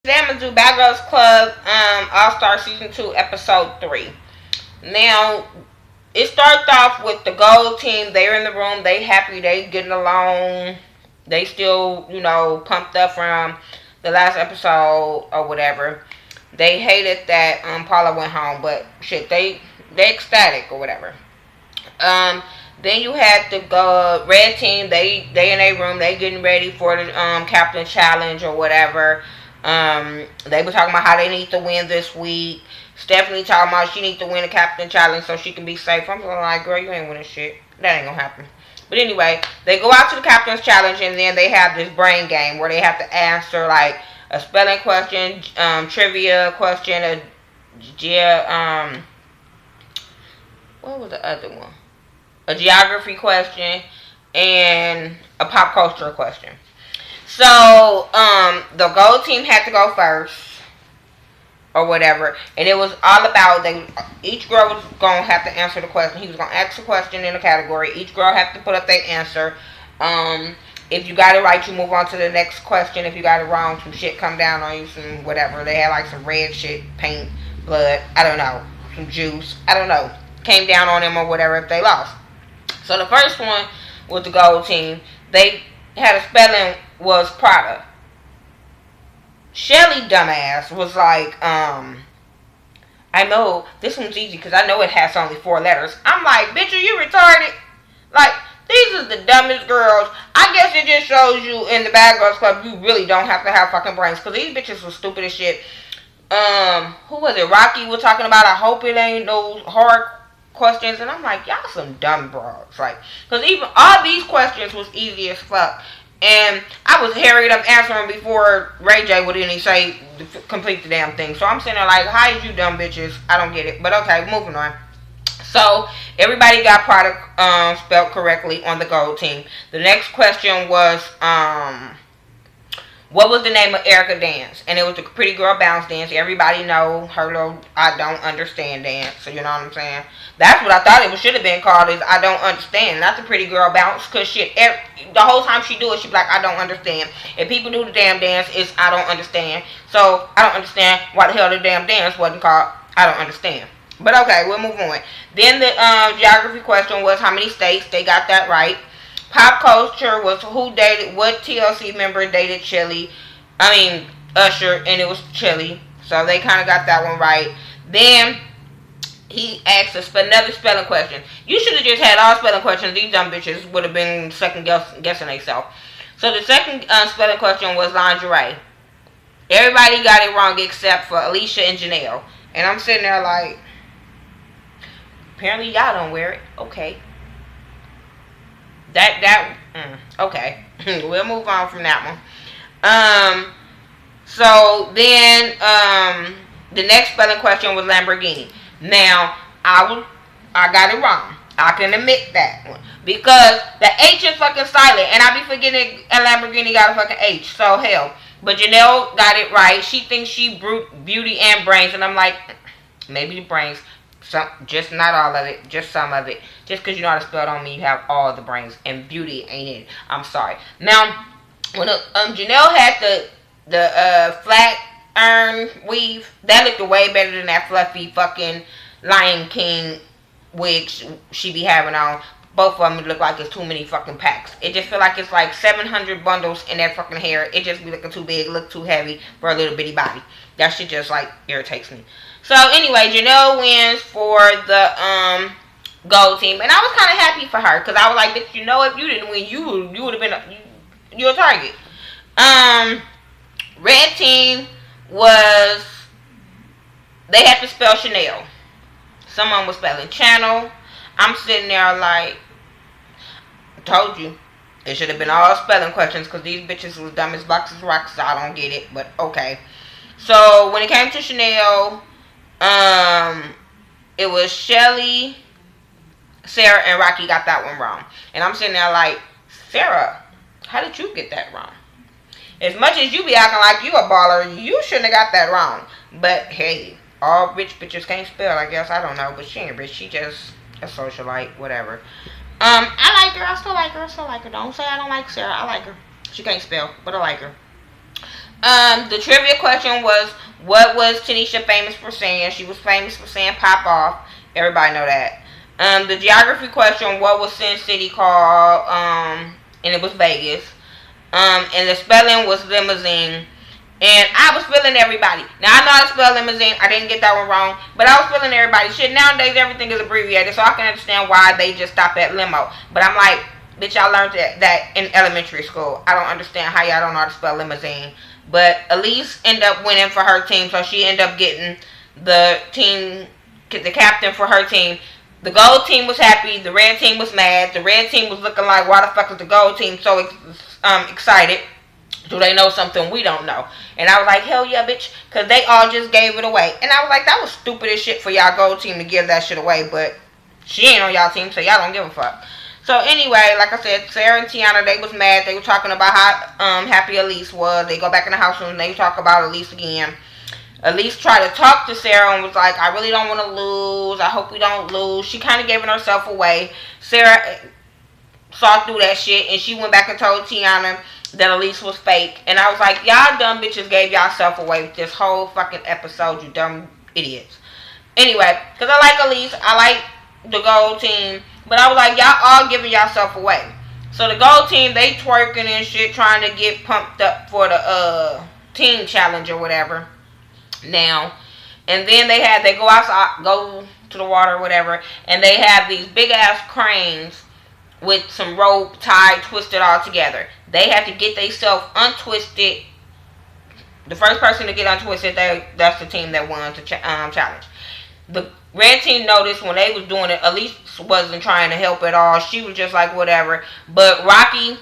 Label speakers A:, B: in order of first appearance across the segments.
A: Today I'm gonna do Bad Girls Club All Star Season 2 Episode 3. Now, it starts off with the gold team. They're in the room, they happy, they getting along. They still, pumped up from the last episode or whatever. They hated that Paula went home, but shit, they ecstatic or whatever. Um then you had the red team. They in a room. They getting ready for the captain challenge or whatever. They were talking about how they need to win this week. Stephanie talking about she needs to win the captain challenge so she can be safe. I'm like, girl, you ain't winning shit. That ain't gonna happen. But anyway, they go out to the captain's challenge and then they have this brain game where they have to answer like a spelling question, trivia question, what was the other one? A geography question, and a pop culture question. So, the gold team had to go first, or whatever, and it was all about each girl was gonna have to answer the question. He was gonna ask a question in a category. Each girl had to put up their answer. If you got it right, you move on to the next question. If you got it wrong, some shit come down on you, some whatever. They had like some red shit, paint, blood, I don't know, some juice, I don't know, came down on them or whatever if they lost. So the first one was the gold team. They had a spelling was Prada. Shelly dumbass was like, I know this one's easy because I know it has only 4 letters. I'm like, bitch, are you retarded? Like, these are the dumbest girls. I guess it just shows you in the Bad Girls Club you really don't have to have fucking brains because these bitches were stupid as shit. Who was it? Rocky was talking about, I hope it ain't no hard questions, and I'm like, y'all some dumb broads. Like, because even all these questions was easy as fuck. And I was hurried up answering before Ray J would even say complete the damn thing. So I'm sitting there like, hi, you dumb bitches. I don't get it. But okay, moving on. So everybody got product spelled correctly on the gold team. The next question was what was the name of Erica dance? And it was the Pretty Girl Bounce dance. Everybody know her little I don't understand dance. So you know what I'm saying? That's what I thought it should have been called, is I don't understand. Not the Pretty Girl Bounce. Because shit, the whole time she do it, she be like, I don't understand. If people do the damn dance, it's I don't understand. So I don't understand why the hell the damn dance wasn't called I don't understand. But okay, we'll move on. Then the geography question was how many states. They got that right. Pop culture was what TLC member dated Usher, and it was Chili. So they kind of got that one right. Then he asked another spelling question. You should have just had all spelling questions. These dumb bitches would have been second guessing themselves. So the second spelling question was lingerie. Everybody got it wrong except for Alicia and Janelle. And I'm sitting there like, apparently y'all don't wear it. Okay. Okay. We'll move on from that one. So then, the next spelling question was Lamborghini. Now, I got it wrong. I can admit that one. Because the H is fucking silent, and I be forgetting a Lamborghini got a fucking H. So, hell. But Janelle got it right. She thinks she beauty and brains, and I'm like, maybe the brains. Just not all of it, just some of it. Just because you know how to spell it on me, you have all the brains, and beauty ain't it. I'm sorry. Now, when Janelle had the flat iron weave, that looked way better than that fluffy fucking Lion King wig she be having on. Both of them look like it's too many fucking packs. It just feel like it's like 700 bundles in that fucking hair. It just be looking too big, look too heavy for a little bitty body. That shit just like irritates me. So anyway, Janelle wins for the gold team, and I was kind of happy for her because I was like, bitch, if you didn't win, you would have been you a target. Red team was they had to spell Chanel. Someone was spelling channel. I'm sitting there like, told you. It should have been all spelling questions because these bitches was dumb as boxes of rocks. So I don't get it, but okay. So when it came to Chanel, it was Shelly, Sarah, and Rocky got that one wrong. And I'm sitting there like, Sarah, how did you get that wrong? As much as you be acting like you a baller, you shouldn't have got that wrong. But hey, all rich bitches can't spell, I guess. I don't know, but she ain't rich. She just a socialite, whatever. I like her. I still like her. Don't say I don't like Sarah. I like her. She can't spell, but I like her. The trivia question was, what was Tanisha famous for saying? She was famous for saying "pop off." Everybody know that. The geography question, what was Sin City called? And it was Vegas. And the spelling was limousine. And I was feeling everybody. Now, I know how to spell limousine. I didn't get that one wrong. But I was feeling everybody. Shit, nowadays everything is abbreviated. So I can understand why they just stop at limo. But I'm like, bitch, y'all learned that in elementary school. I don't understand how y'all don't know how to spell limousine. But Elise ended up winning for her team. So she ended up getting the captain for her team. The gold team was happy. The red team was mad. The red team was looking like, why the fuck is the gold team so excited? Do they know something we don't know? And I was like, hell yeah, bitch. Because they all just gave it away. And I was like, that was stupid as shit for y'all gold team to give that shit away. But she ain't on y'all team, so y'all don't give a fuck. So anyway, like I said, Sarah and Tiana, they was mad. They were talking about how happy Elise was. They go back in the house and they talk about Elise again. Elise tried to talk to Sarah and was like, I really don't want to lose. I hope we don't lose. She kind of giving herself away. Sarah saw through that shit and she went back and told Tiana that Elise was fake. And I was like, y'all dumb bitches gave y'all self away with this whole fucking episode, you dumb idiots. Anyway, because I like Elise, I like the gold team, but I was like, y'all all giving y'all self away. So the gold team, they twerking and shit, trying to get pumped up for the team challenge or whatever. Now, and then they go outside, go to the water or whatever, and they have these big ass cranes with some rope tied, twisted all together. They have to get themselves untwisted. The first person to get untwisted, that's the team that won the challenge. The red team noticed when they was doing it, Elise wasn't trying to help at all. She was just like, whatever. But Rocky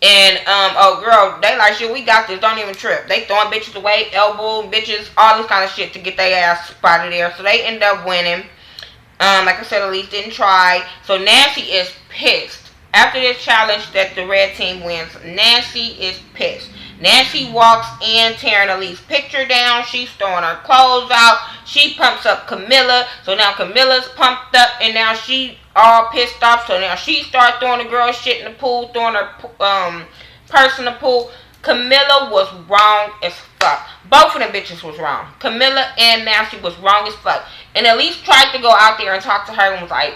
A: and, oh girl, they like, shit, we got this, don't even trip. They throwing bitches away, elbow bitches, all this kind of shit to get their ass spotted there. So they end up winning. Like I said, Elise didn't try. So Nancy is pissed. After this challenge that the red team wins, Nancy is pissed. Nancy walks in, tearing Elise's picture down. She's throwing her clothes out. She pumps up Camilla. So now Camilla's pumped up, and now she all pissed off. So now she starts throwing the girl shit in the pool, throwing her purse in the pool. Camilla was wrong as fuck. Both of them bitches was wrong. Camilla and Nancy was wrong as fuck. And Elise tried to go out there and talk to her and was like,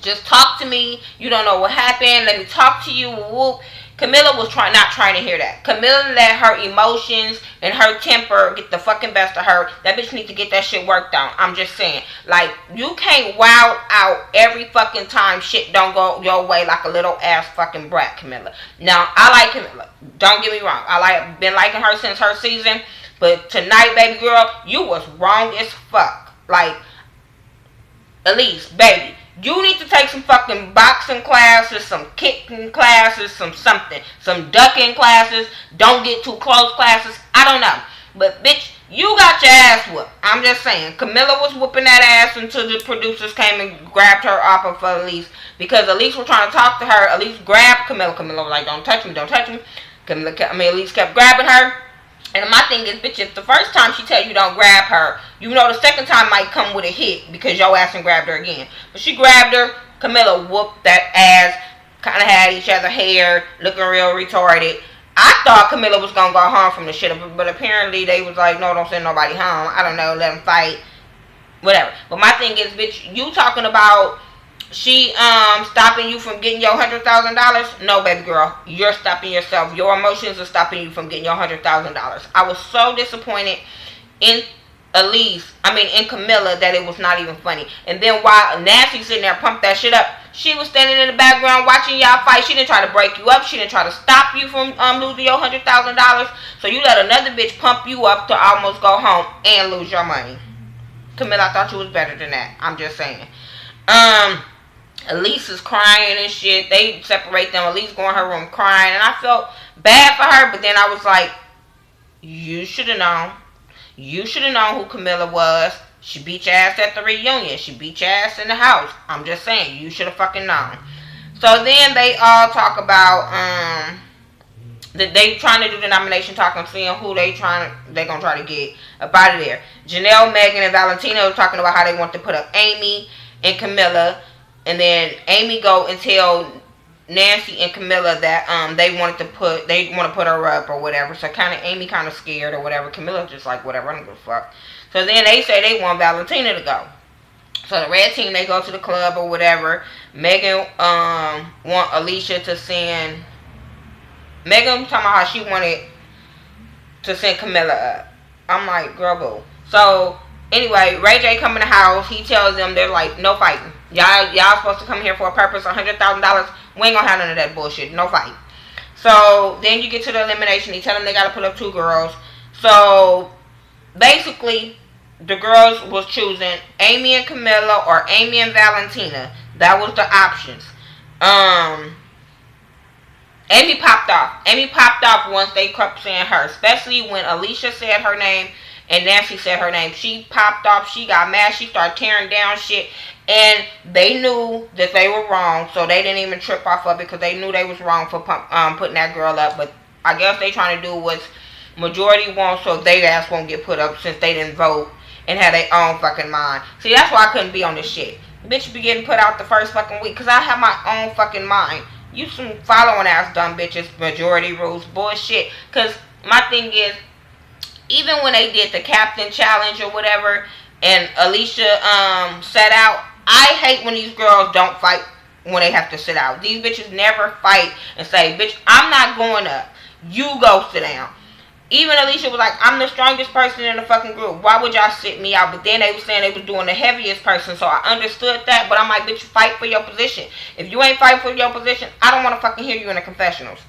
A: just talk to me. You don't know what happened. Let me talk to you. Whoop. Camilla was not trying to hear that. Camilla let her emotions and her temper get the fucking best of her. That bitch needs to get that shit worked out. I'm just saying. Like, you can't wow out every fucking time shit don't go your way like a little ass fucking brat, Camilla. Now, I like Camilla. Don't get me wrong. Been liking her since her season. But tonight, baby girl, you was wrong as fuck. Like, Elise, baby. You need to take some fucking boxing classes, some kicking classes, some something. Some ducking classes, don't get too close classes. I don't know. But bitch, you got your ass whooped. I'm just saying. Camilla was whooping that ass until the producers came and grabbed her off of Elise. Because Elise was trying to talk to her. Elise grabbed Camilla. Camilla was like, don't touch me, don't touch me. Elise kept grabbing her. And my thing is, bitch, if the first time she tell you don't grab her, you know the second time might come with a hit because your ass and grabbed her again. But she grabbed her. Camilla whooped that ass. Kind of had each other hair, looking real retarded. I thought Camilla was going to go home from the shit, but apparently they was like, no, don't send nobody home. I don't know, let them fight. Whatever. But my thing is, bitch, you talking about she stopping you from getting your $100,000? No, baby girl, you're stopping yourself. Your emotions are stopping you from getting your $100,000. I was so disappointed in in Camilla, that it was not even funny. And then while Nancy sitting there pumped that shit up, she was standing in the background watching y'all fight. She didn't try to break you up. She didn't try to stop you from losing your $100,000. So you let another bitch pump you up to almost go home and lose your money. Camilla, I thought you was better than that. I'm just saying. Elise is crying and shit. They separate them. Elise go in her room crying. And I felt bad for her. But then I was like, you should have known. You should have known who Camilla was. She beat your ass at the reunion. She beat your ass in the house. I'm just saying. You should have fucking known. So then they all talk about, they trying to do the nomination talk and seeing who they gonna try to get up out of there. Janelle, Megan, and Valentina were talking about how they want to put up Amy and Camilla. And then Amy go and tell Nancy and Camilla that they want to put her up or whatever. So kind of Amy kind of scared or whatever. Camilla's just like whatever, I don't give a fuck. So then they say they want Valentina to go. So the red team, they go to the club or whatever. Megan want Alicia to send. Megan talking about how she wanted to send Camilla up. I'm like, girl, boo. So anyway, Ray J come in the house. He tells them, they're like, no fighting. Y'all supposed to come here for a purpose. $100,000. We ain't gonna have none of that bullshit. No fight. So then you get to the elimination. He tell them they gotta put up 2 girls. So basically, the girls was choosing Amy and Camilla or Amy and Valentina. That was the options. Amy popped off. Amy popped off once they kept saying her. Especially when Alicia said her name and Nancy said her name. She popped off. She got mad. She started tearing down shit. And they knew that they were wrong. So they didn't even trip off of it because they knew they was wrong for putting that girl up. But I guess they trying to do what majority wants so they ass won't get put up since they didn't vote and had their own fucking mind. See, that's why I couldn't be on this shit. Bitch be getting put out the first fucking week because I have my own fucking mind. You some following ass dumb bitches, majority rules, bullshit. Because my thing is, even when they did the captain challenge or whatever, and Alicia sat out, I hate when these girls don't fight when they have to sit out. These bitches never fight and say, bitch, I'm not going up. You go sit down. Even Alicia was like, I'm the strongest person in the fucking group. Why would y'all sit me out? But then they were saying they was doing the heaviest person. So I understood that. But I'm like, bitch, fight for your position. If you ain't fighting for your position, I don't want to fucking hear you in the confessionals.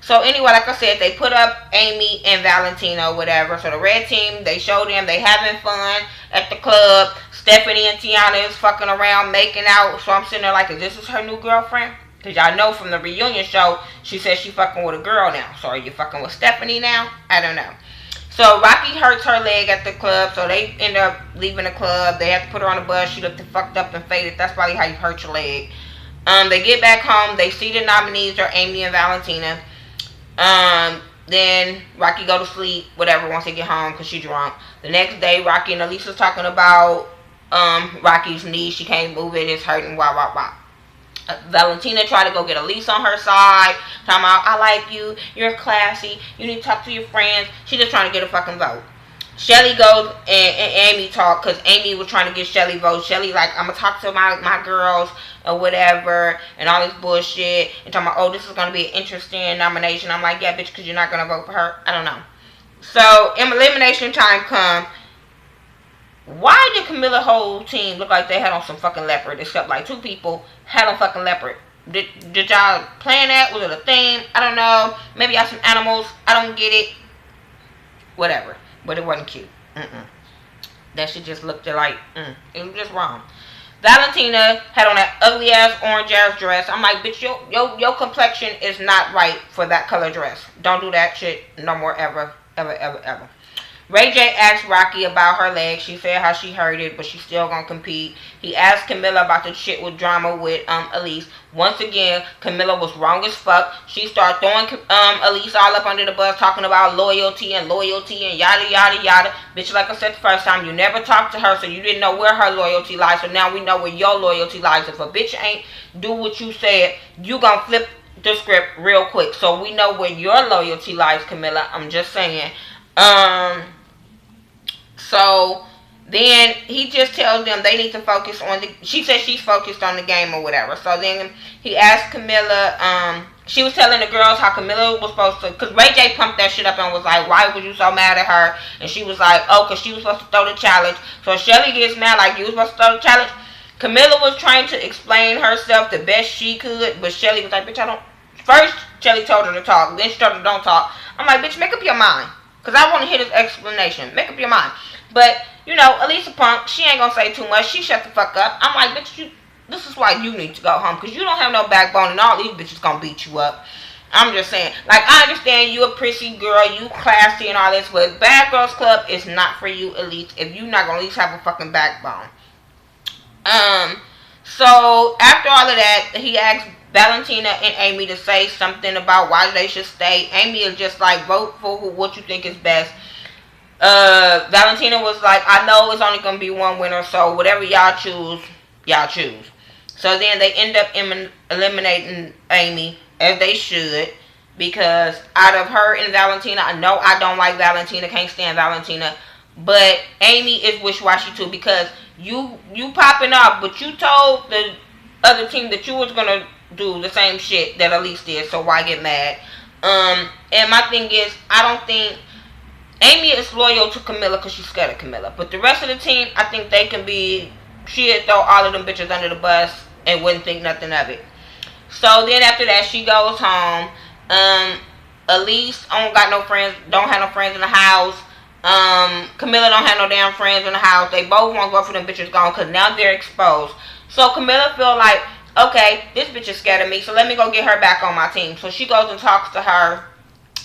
A: So anyway, like I said, they put up Amy and Valentina or whatever. So the red team, they showed them they having fun at the club. Stephanie and Tiana is fucking around, making out. So I'm sitting there like, is this her new girlfriend? Because y'all know from the reunion show, she said she fucking with a girl now. So are you fucking with Stephanie now? I don't know. So Rocky hurts her leg at the club. So they end up leaving the club. They have to put her on the bus. She looked fucked up and faded. That's probably how you hurt your leg. They get back home. They see the nominees are Amy and Valentina. Then Rocky go to sleep, whatever, once they get home because she drunk. The next day, Rocky and Elisa's talking about Rocky's knee. She can't move it. It's hurting. Wah, wah, wah. Valentina tried to go get Elise on her side. Talking about, I like you. You're classy. You need to talk to your friends. She just trying to get a fucking vote. Shelly goes and Amy talk because Amy was trying to get Shelly votes. Shelly like, I'm going to talk to my girls or whatever and all this bullshit. And talking about, oh, this is going to be an interesting nomination. I'm like, yeah, bitch, because you're not going to vote for her. I don't know. So, elimination time come. Why did Camilla's whole team look like they had on some fucking leopard? Except like 2 people had on fucking leopard. Did y'all plan that? Was it a theme? I don't know. Maybe y'all some animals. I don't get it. Whatever. But it wasn't cute. That shit just looked like, it was just wrong. Valentina had on that ugly ass orange ass dress. I'm like, bitch, your complexion is not right for that color dress. Don't do that shit no more ever, ever, ever, ever. Ray J asked Rocky about her leg. She said how she hurt it, but she's still gonna compete. He asked Camilla about the shit with drama with Elise. Once again, Camilla was wrong as fuck. She started throwing Elise all up under the bus, talking about loyalty and yada yada yada. Bitch, like I said the first time, you never talked to her, so you didn't know where her loyalty lies. So now we know where your loyalty lies. If a bitch ain't do what you said, you gonna flip the script real quick. So we know where your loyalty lies, Camilla. I'm just saying. So then he just tells them they need to focus on she said she's focused on the game or whatever. So then he asked Camilla, she was telling the girls how Camilla was supposed to, because Ray J pumped that shit up and was like, why was you so mad at her? And she was like, oh, because she was supposed to throw the challenge. So Shelly gets mad like, you was supposed to throw the challenge. Camilla was trying to explain herself the best she could, but Shelly was like, bitch, I don't. First, Shelly told her to talk, then she told her don't talk. I'm like, bitch, make up your mind. Because I want to hear this explanation. Make up your mind. But, you know, Elisa Punk, she ain't going to say too much. She shut the fuck up. I'm like, bitch, this is why you need to go home. Because you don't have no backbone and all these bitches going to beat you up. I'm just saying. Like, I understand you a prissy girl. You classy and all this. But Bad Girls Club is not for you, Elise. If you're not going to at least have a fucking backbone. So, after all of that, he asked Valentina and Amy to say something about why they should stay. Amy is just like, vote for what you think is best. Valentina was like, I know it's only going to be one winner, so whatever y'all choose, y'all choose. So then they end up eliminating Amy, as they should, because out of her and Valentina, I know I don't like Valentina, can't stand Valentina, but Amy is wishy-washy too, because you popping off, but you told the other team that you was gonna do the same shit that Elise did, so why get mad? And my thing is, I don't think Amy is loyal to Camilla because she's scared of Camilla, but the rest of the team, I think they can be. She'd throw all of them bitches under the bus and wouldn't think nothing of it. So then after that, she goes home. Elise don't got no friends, don't have no friends in the house. Camilla don't have no damn friends in the house. They both want both of them bitches gone because now they're exposed. So Camilla feel like, okay, this bitch is scared of me, so let me go get her back on my team. So she goes and talks to her.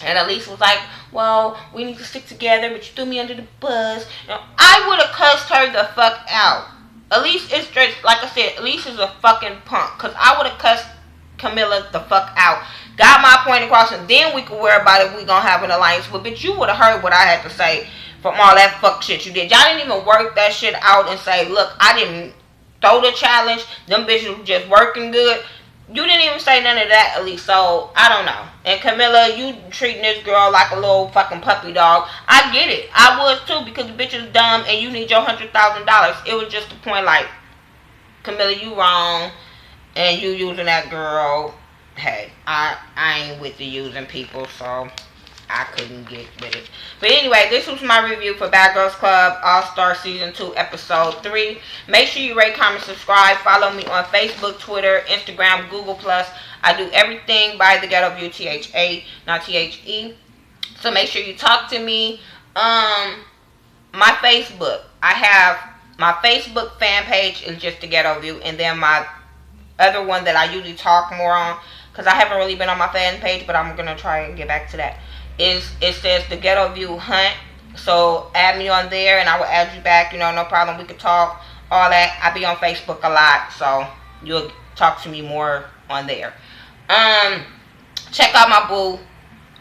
A: And Elise was like, well, we need to stick together, but you threw me under the bus. You know, I would have cussed her the fuck out. Elise is straight, like I said, Elise is a fucking punk. Because I would have cussed Camilla the fuck out. Got my point across, and then we could worry about if we gonna have an alliance. But bitch, you would have heard what I had to say from all that fuck shit you did. Y'all didn't even work that shit out and say, look, I didn't throw the challenge. Them bitches were just working good. You didn't even say none of that, Elise, so I don't know. And Camilla, you treating this girl like a little fucking puppy dog. I get it. I was too, because the bitch is dumb and you need your $100,000. It was just the point like, Camilla, you wrong, and you using that girl. Hey, I ain't with the using people, so I couldn't get with it. But anyway, this was my review for Bad Girls Club All-Star Season 2, Episode 3. Make sure you rate, comment, subscribe. Follow me on Facebook, Twitter, Instagram, Google+. I do everything by The Ghetto View, THA, not THE. So make sure you talk to me. My Facebook. I have my Facebook fan page is just The Ghetto View. And then my other one that I usually talk more on, because I haven't really been on my fan page, but I'm going to try and get back to that. It says The Ghetto View Hunt. So add me on there and I will add you back. You know, no problem. We could talk, all that. I be on Facebook a lot, so you'll talk to me more on there. Check out my boo.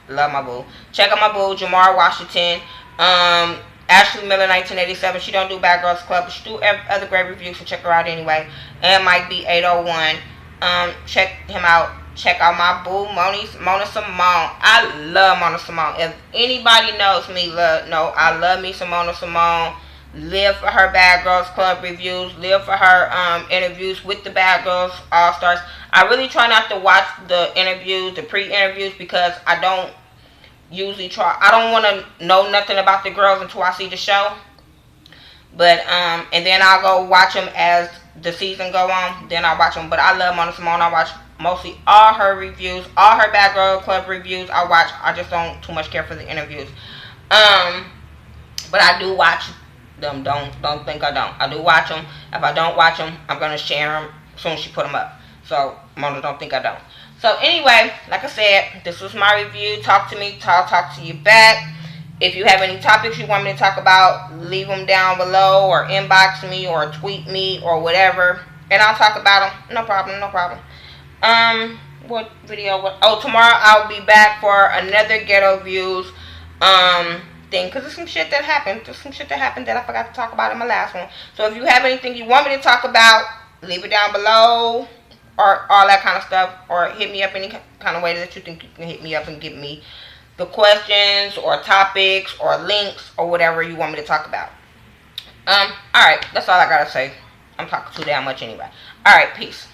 A: Love my boo. Check out my boo, Jamar Washington. Ashley Miller, 1987. She don't do Bad Girls Club, but she do other great reviews, so check her out anyway. And Mike B 801. Check him out. Check out my boo, Mona Simone. I love Mona Simone. If anybody knows me, I love me some Mona Simone. Live for her Bad Girls Club reviews. Live for her interviews with the Bad Girls All-Stars. I really try not to watch the interviews, the pre-interviews, because I don't usually try. I don't want to know nothing about the girls until I see the show. But, and then I'll go watch them as the season go on. Then I'll watch them. But I love Mona Simone. I watch mostly all her reviews, all her Bad Girl Club reviews. I watch. I just don't too much care for the interviews. But I do watch them. Don't think I don't. I do watch them. If I don't watch them, I'm gonna share them as soon as she put them up. So Mona, don't think I don't. So anyway, like I said, this was my review. Talk to me. Talk to you back. If you have any topics you want me to talk about, leave them down below, or inbox me, or tweet me, or whatever, and I'll talk about them. No problem. What video? Oh, tomorrow I'll be back for another Ghetto Views thing, because there's some shit that happened. That I forgot to talk about in my last one. So if you have anything you want me to talk about, leave it down below, or all that kind of stuff, or hit me up any kind of way that you think you can hit me up and give me the questions or topics or links or whatever you want me to talk about. Alright, that's all I gotta say. I'm talking too damn much anyway. Alright, peace.